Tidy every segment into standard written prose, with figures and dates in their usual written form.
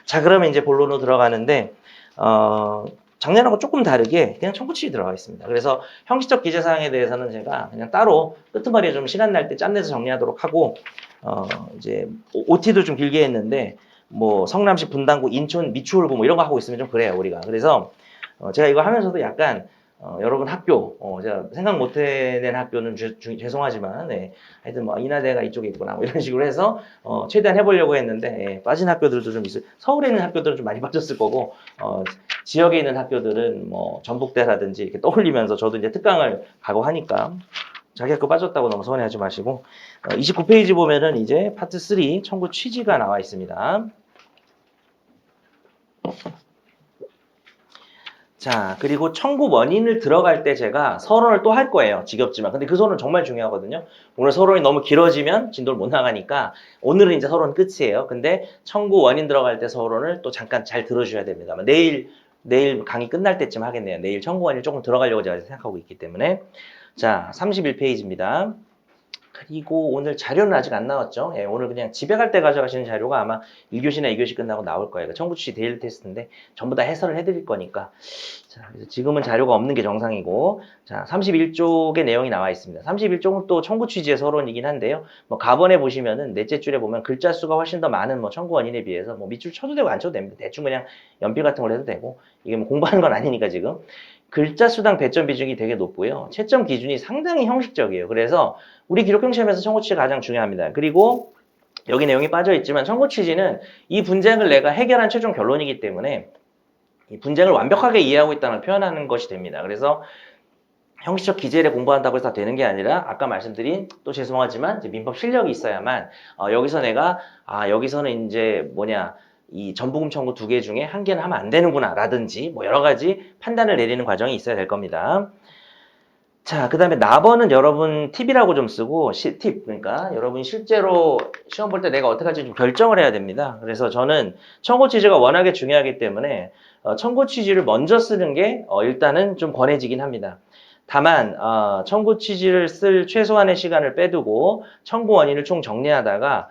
자, 그러면 이제 본론으로 들어가는데, 작년하고 조금 다르게 그냥 청구치기 들어가 있습니다. 그래서 형식적 기재 사항에 대해서는 제가 그냥 따로 끄트머리에 좀 시간 날 때 짬내서 정리하도록 하고, 이제 OT도 좀 길게 했는데, 뭐 성남시 분당구 인천 미추홀구 뭐 이런 거 하고 있으면 좀 그래요, 우리가. 그래서 제가 이거 하면서도 약간 여러분 학교, 제가 생각 못 해낸 학교는 죄송하지만, 네. 하여튼 뭐 인하대가 이쪽에 있구나, 뭐 이런 식으로 해서 최대한 해보려고 했는데, 예, 빠진 학교들도 좀 있어요. 서울에 있는 학교들은 좀 많이 빠졌을 거고, 지역에 있는 학교들은 뭐 전북대라든지 이렇게 떠올리면서 저도 이제 특강을 가고 하니까 자기 학교 빠졌다고 너무 서운해하지 마시고, 29페이지 보면은 이제 파트 3 청구 취지가 나와 있습니다. 자, 그리고 청구 원인을 들어갈 때 제가 서론을 또 할 거예요. 지겹지만. 근데 그 서론 정말 중요하거든요. 오늘 서론이 너무 길어지면 진도를 못 나가니까 오늘은 이제 서론 끝이에요. 근데 청구 원인 들어갈 때 서론을 또 잠깐 잘 들어주셔야 됩니다. 내일 강의 끝날 때쯤 하겠네요. 내일 청구 원인 조금 들어가려고 제가 생각하고 있기 때문에. 자, 31페이지입니다. 그리고 오늘 자료는 아직 안 나왔죠. 예, 오늘 그냥 집에 갈 때 가져가시는 자료가 아마 1교시나 2교시 끝나고 나올 거예요. 청구취지 데일리 테스트인데 전부 다 해설을 해드릴 거니까. 자, 그래서 지금은 자료가 없는 게 정상이고, 자, 31쪽의 내용이 나와 있습니다. 31쪽은 또 청구 취지의 서론이긴 한데요. 뭐 가번에 보시면은 넷째 줄에 보면 글자 수가 훨씬 더 많은 뭐 청구 원인에 비해서 뭐 밑줄 쳐도 되고 안 쳐도 됩니다. 대충 그냥 연필 같은 걸 해도 되고, 이게 뭐 공부하는 건 아니니까 지금. 글자 수당 배점 비중이 되게 높고요. 채점 기준이 상당히 형식적이에요. 그래서 우리 기록형 시험에서 청구 취지가 가장 중요합니다. 그리고 여기 내용이 빠져 있지만 청구 취지는 이 분쟁을 내가 해결한 최종 결론이기 때문에 이 분쟁을 완벽하게 이해하고 있다는 걸 표현하는 것이 됩니다. 그래서 형식적 기재를 공부한다고 해서 다 되는 게 아니라 아까 말씀드린 또 죄송하지만 이제 민법 실력이 있어야만 여기서 내가 여기서는 이제 이 전부금 청구 2개 중에 한 개는 하면 안 되는구나 라든지 뭐 여러 가지 판단을 내리는 과정이 있어야 될 겁니다. 자, 그 다음에 나번은 여러분 팁이라고 좀 쓰고, 팁. 그러니까 여러분이 실제로 시험 볼 때 내가 어떻게 할지 좀 결정을 해야 됩니다. 그래서 저는 청구 취지가 워낙에 중요하기 때문에 청구 취지를 먼저 쓰는 게 일단은 좀 권해지긴 합니다. 다만 청구 취지를 쓸 최소한의 시간을 빼두고 청구 원인을 총 정리하다가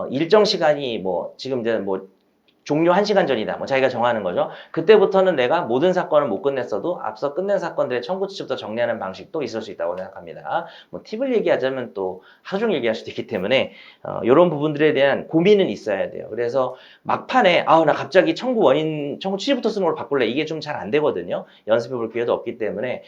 일정 시간이 뭐 지금 이제 뭐 종료 1시간 전이다. 뭐 자기가 정하는 거죠. 그때부터는 내가 모든 사건을 못 끝냈어도 앞서 끝낸 사건들의 청구 취지부터 정리하는 방식도 있을 수 있다고 생각합니다. 뭐 팁을 얘기하자면 또 하루 종일 얘기할 수도 있기 때문에 이런 부분들에 대한 고민은 있어야 돼요. 그래서 막판에 나 갑자기 청구 취지부터 쓰는 걸 바꿀래. 이게 좀 잘 안 되거든요. 연습해 볼 기회도 없기 때문에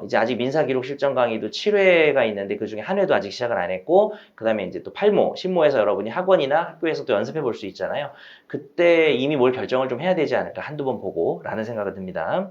이제 아직 민사기록 실전 강의도 7회가 있는데 그 중에 한 회도 아직 시작을 안 했고, 그 다음에 이제 또 8모, 10모에서 여러분이 학원이나 학교에서 또 연습해 볼 수 있잖아요. 그때 이미 뭘 결정을 좀 해야 되지 않을까, 한두 번 보고, 라는 생각이 듭니다.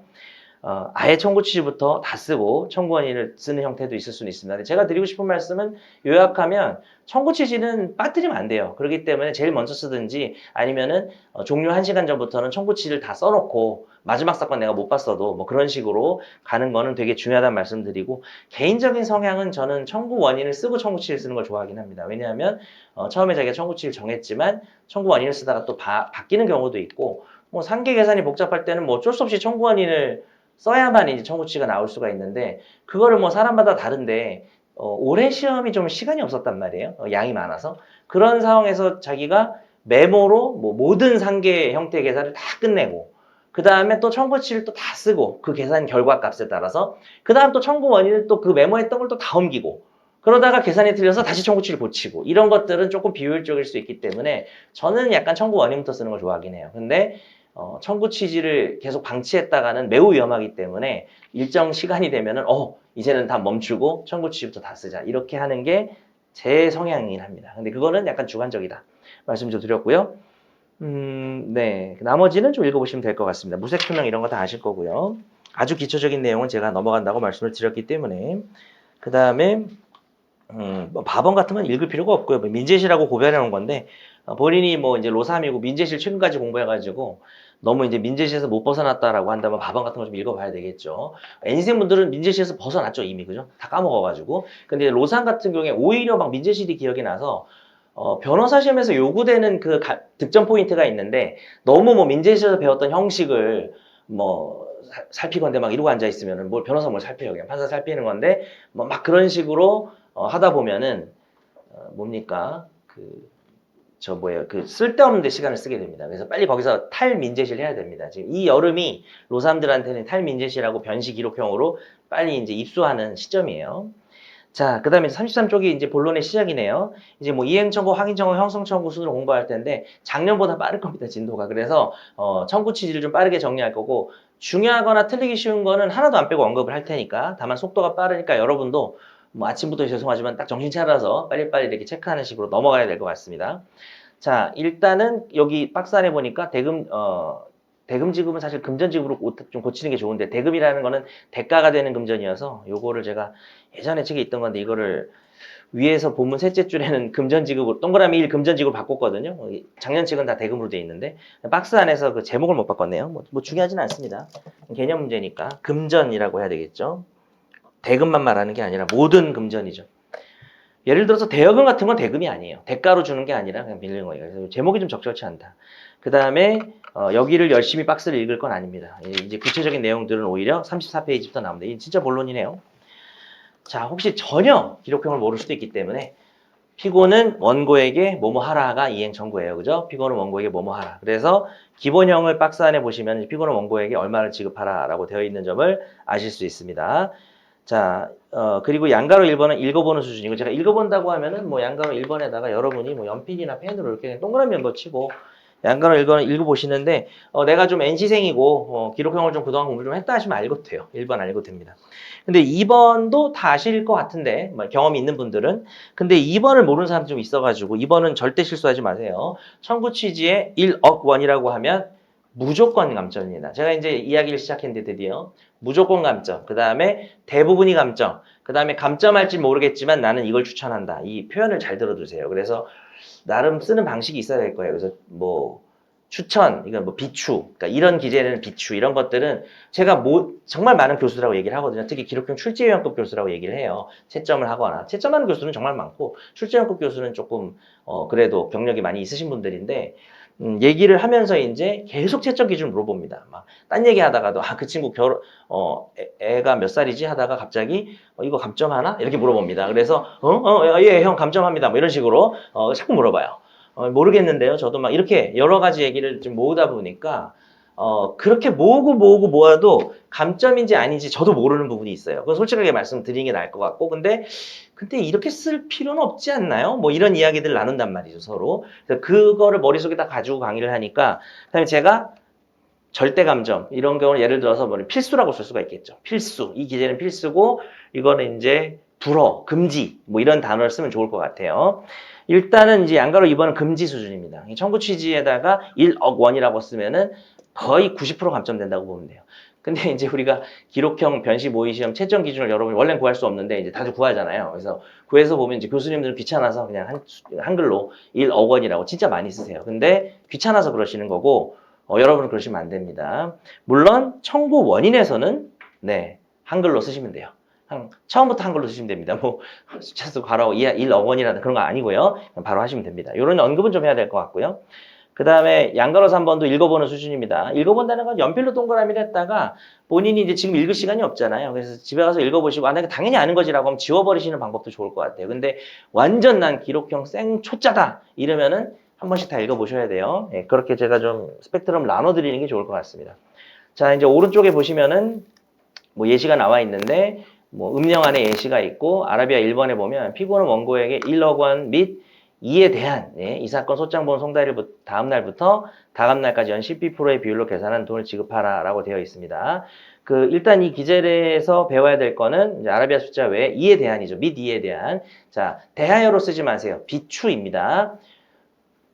아예 청구 취지부터 다 쓰고 청구 원인을 쓰는 형태도 있을 수는 있습니다. 근데 제가 드리고 싶은 말씀은 요약하면 청구 취지는 빠뜨리면 안 돼요. 그렇기 때문에 제일 먼저 쓰든지 아니면은 종료 1시간 전부터는 청구 취지를 다 써놓고 마지막 사건 내가 못 봤어도 뭐 그런 식으로 가는 거는 되게 중요하다는 말씀드리고, 개인적인 성향은 저는 청구 원인을 쓰고 청구 취지를 쓰는 걸 좋아하긴 합니다. 왜냐하면 처음에 자기가 청구 취지를 정했지만 청구 원인을 쓰다가 또 바뀌는 경우도 있고, 뭐 상계 계산이 복잡할 때는 뭐 어쩔 수 없이 청구 원인을 써야만 이제 청구치가 나올 수가 있는데, 그거를 뭐 사람마다 다른데 올해 시험이 좀 시간이 없었단 말이에요. 양이 많아서. 그런 상황에서 자기가 메모로 뭐 모든 상계 형태 계산을 다 끝내고, 그 다음에 또 청구치를 또 다 쓰고, 그 계산 결과값에 따라서 그 다음 또 청구 원인을 또 그 메모했던 걸 또 다 옮기고, 그러다가 계산이 틀려서 다시 청구치를 고치고, 이런 것들은 조금 비효율적일 수 있기 때문에 저는 약간 청구 원인부터 쓰는 걸 좋아하긴 해요. 근데 청구 취지를 계속 방치했다가는 매우 위험하기 때문에 일정 시간이 되면은 이제는 다 멈추고 청구 취지부터 다 쓰자, 이렇게 하는 게 제 성향이긴 합니다. 근데 그거는 약간 주관적이다 말씀 좀 드렸고요. 네, 나머지는 좀 읽어보시면 될 것 같습니다. 무색투명 이런 거 다 아실 거고요. 아주 기초적인 내용은 제가 넘어간다고 말씀을 드렸기 때문에. 그 다음에 뭐 밥원 같은 건 읽을 필요가 없고요. 뭐 민재실하고 고별해 놓은 건데, 본인이 뭐 이제 로3이고 민재실 최근까지 공부해가지고 너무 이제 민재실에서 못 벗어났다라고 한다면 밥원 같은 거 좀 읽어봐야 되겠죠. N생분들은 민재실에서 벗어났죠, 이미. 그죠? 다 까먹어가지고. 근데 로3 같은 경우에 오히려 막 민재실이 기억이 나서 변호사 시험에서 요구되는 그 득점 포인트가 있는데, 너무 뭐 민재실에서 배웠던 형식을 뭐 살피건데 막 이러고 앉아 있으면은 뭘 변호사 뭘 살펴요. 그냥 판사 살피는 건데, 뭐 막 그런 식으로 하다 보면은 뭡니까? 그 쓸데없는 데 시간을 쓰게 됩니다. 그래서 빨리 거기서 탈민제시를 해야 됩니다. 지금 이 여름이 로사람들한테는 탈민제시라고 변시 기록형으로 빨리 이제 입수하는 시점이에요. 자, 그 다음에 33쪽이 이제 본론의 시작이네요. 이제 뭐 이행청구, 확인청구, 형성청구 순으로 공부할 텐데 작년보다 빠를 겁니다, 진도가. 그래서 청구 취지를 좀 빠르게 정리할 거고 중요하거나 틀리기 쉬운 거는 하나도 안 빼고 언급을 할 테니까 다만 속도가 빠르니까 여러분도 뭐 아침부터 죄송하지만 딱 정신 차려서 빨리빨리 이렇게 체크하는 식으로 넘어가야 될 것 같습니다. 자, 일단은 여기 박스 안에 보니까 대금 지급은 사실 금전 지급으로 좀 고치는 게 좋은데 대금이라는 거는 대가가 되는 금전이어서 요거를 제가 예전에 책에 있던 건데 이거를 위에서 본문 셋째 줄에는 금전 지급으로 동그라미 1 금전 지급으로 바꿨거든요. 작년 책은 다 대금으로 돼 있는데 박스 안에서 그 제목을 못 바꿨네요. 뭐 중요하진 않습니다. 개념 문제니까 금전이라고 해야 되겠죠. 대금만 말하는 게 아니라 모든 금전이죠. 예를 들어서 대여금 같은 건 대금이 아니에요. 대가로 주는 게 아니라 그냥 빌리는 거예요. 그래서 제목이 좀 적절치 않다. 그 다음에 여기를 열심히 박스를 읽을 건 아닙니다. 이제 구체적인 내용들은 오히려 34페이지부터 나옵니다. 이게 진짜 본론이네요. 자, 혹시 전혀 기록형을 모를 수도 있기 때문에 피고는 원고에게 뭐뭐 하라가 이행 청구예요. 그죠? 피고는 원고에게 뭐뭐 하라. 그래서 기본형을 박스 안에 보시면 피고는 원고에게 얼마를 지급하라라고 되어 있는 점을 아실 수 있습니다. 자, 그리고 양가로 1번은 읽어보는 수준이고, 제가 읽어본다고 하면은 뭐 양가로 1번에다가 여러분이 뭐 연필이나 펜으로 이렇게 동그라미 연거 치고, 양가로 1번은 읽어보시는데, 내가 좀 NC생이고, 기록형을 좀 그동안 공부 좀 했다 하시면 알고 돼요. 1번 알고 됩니다. 근데 2번도 다 아실 것 같은데, 뭐 경험이 있는 분들은. 근데 2번을 모르는 사람도 좀 있어가지고, 2번은 절대 실수하지 마세요. 청구 취지에 1억 원이라고 하면 무조건 감점입니다. 제가 이제 이야기를 시작했는데 드디어 무조건 감점, 그 다음에 대부분이 감점, 그 다음에 감점할지 모르겠지만 나는 이걸 추천한다. 이 표현을 잘 들어두세요. 그래서 나름 쓰는 방식이 있어야 될 거예요. 그래서 뭐 추천, 이건 뭐 비추, 그러니까 이런 기재는 비추, 이런 것들은 제가 뭐 정말 많은 교수라고 얘기를 하거든요. 특히 기록형 출제위원급 교수라고 얘기를 해요. 채점을 하거나 채점하는 교수는 정말 많고 출제위원급 교수는 조금 그래도 경력이 많이 있으신 분들인데 얘기를 하면서 이제 계속 채점 기준을 물어봅니다. 막 딴 얘기 하다가도 그 친구 애가 몇 살이지 하다가 갑자기 이거 감점하나? 이렇게 물어봅니다. 그래서 예, 형 감점합니다. 뭐 이런 식으로 자꾸 물어봐요. 모르겠는데요. 저도 막 이렇게 여러 가지 얘기를 좀 모으다 보니까 그렇게 모아도 감점인지 아닌지 저도 모르는 부분이 있어요. 그건 솔직하게 말씀드리는 게 나을 것 같고, 근데 이렇게 쓸 필요는 없지 않나요? 뭐 이런 이야기들 나눈단 말이죠, 서로. 그래서 그거를 머릿속에다 가지고 강의를 하니까, 그다음에 제가 절대 감점 이런 경우는 예를 들어서 뭐 필수라고 쓸 수가 있겠죠. 필수. 이 기재는 필수고 이거는 이제 불허, 금지 뭐 이런 단어를 쓰면 좋을 것 같아요. 일단은 이제 양가로 2번은 금지 수준입니다. 청구 취지에다가 1억 원이라고 쓰면은 거의 90% 감점된다고 보면 돼요. 근데 이제 우리가 기록형 변시 모의 시험 채점 기준을 여러분이 원래는 구할 수 없는데 이제 다들 구하잖아요. 그래서 구해서 보면 이제 교수님들은 귀찮아서 그냥 한글로 1억 원이라고 진짜 많이 쓰세요. 근데 귀찮아서 그러시는 거고 여러분은 그러시면 안 됩니다. 물론 청구 원인에서는 네 한글로 쓰시면 돼요. 처음부터 한글로 쓰시면 됩니다. 뭐 숫자 바로 1억 원이라든 그런 거 아니고요. 바로 하시면 됩니다. 이런 언급은 좀 해야 될 것 같고요. 그 다음에 양가로 3번도 읽어보는 수준입니다. 읽어본다는 건 연필로 동그라미를 했다가 본인이 이제 지금 읽을 시간이 없잖아요. 그래서 집에 가서 읽어보시고 내가 당연히 아는 거지라고 하면 지워버리시는 방법도 좋을 것 같아요. 근데 완전 난 기록형 생초짜다 이러면은 한 번씩 다 읽어보셔야 돼요. 예, 그렇게 제가 좀 스펙트럼 나눠드리는 게 좋을 것 같습니다. 자, 이제 오른쪽에 보시면은 뭐 예시가 나와 있는데 뭐 음령 안에 예시가 있고 아라비아 1번에 보면 피고는 원고에게 1억 원 및 이에 대한 이 사건 소장본 송달일 다음 날부터 다음 날까지 연 12%의 비율로 계산한 돈을 지급하라라고 되어 있습니다. 일단 이 기재에서 배워야 될 거는 이제 아라비아 숫자 외에 이에 대한이죠. 및 이에 대한. 자, 대하여로 쓰지 마세요. 비추입니다.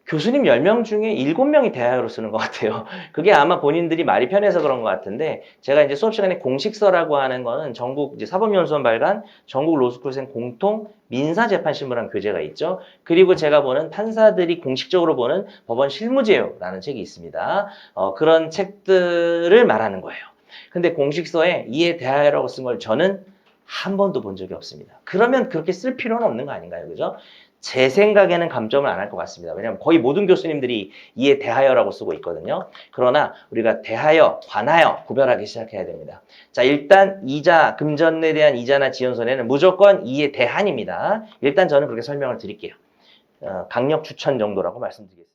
교수님 10명 중에 7명이 대하여로 쓰는 것 같아요. 그게 아마 본인들이 말이 편해서 그런 것 같은데, 제가 이제 수업 시간에 공식서라고 하는 거는 전국 이제 사법연수원 발간 전국 로스쿨생 공통 민사재판신문이라는 교재가 있죠. 그리고 제가 보는 판사들이 공식적으로 보는 법원 실무제요라는 책이 있습니다. 그런 책들을 말하는 거예요. 근데 공식서에 이에 대하여라고 쓴 걸 저는 한 번도 본 적이 없습니다. 그러면 그렇게 쓸 필요는 없는 거 아닌가요? 그죠? 제 생각에는 감점을 안 할 것 같습니다. 왜냐하면 거의 모든 교수님들이 이에 대하여라고 쓰고 있거든요. 그러나 우리가 대하여, 관하여 구별하기 시작해야 됩니다. 자, 일단 이자, 금전에 대한 이자나 지연손해는 무조건 이에 대한입니다. 일단 저는 그렇게 설명을 드릴게요. 강력 추천 정도라고 말씀드리겠습니다.